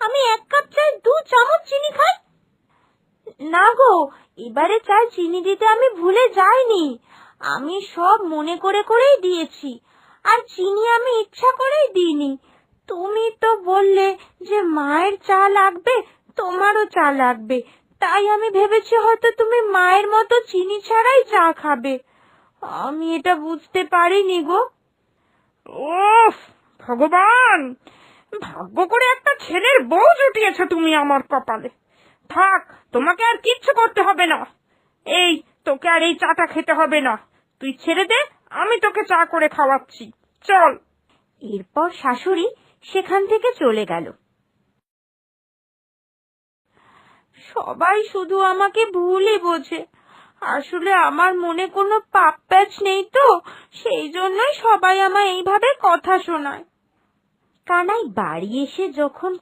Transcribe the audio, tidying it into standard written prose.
আমি 1 কাপ চায়ে 2 চামচ চিনি খাই? না গো, এবারে চায় চিনি দিতে আমি ভুলে যাইনি। আমি সব মনে করে করেই দিয়েছি, আর চিনি আমি ইচ্ছা করেই দিইনি। তুমি তো বললে যে মায়ের চা লাগবে, তোমারও চা লাগবে, তাই আমি ভেবেছি হয়তো তুমি মায়ের মতো চিনি ছাড়াই চা খাবে। আমি এটা বুঝতে পারিনি গো। উফ, ভগবান! ভাগ্য করে একটা ছেলের বউ জুটিয়েছো তুমি আমার কপালে। থাক, তোমাকে আর কিচ্ছু করতে হবে না। এই, তোকে আর এই চাটা খেতে হবে না। তুই ছেড়ে দে, আমি তোকে চা করে খাওয়াচ্ছি। চল। এরপর শাশুড়ি সেখান থেকে চলে গেল। সবাই শুধু আমাকে ভুলই বোঝে। আসলে আমার মনে কোনো পাপ প্যাচ নেই তো, সেই জন্যই সবাই আমায় এইভাবে কথা শোনায়। কানাই বাড়ি এসে যখন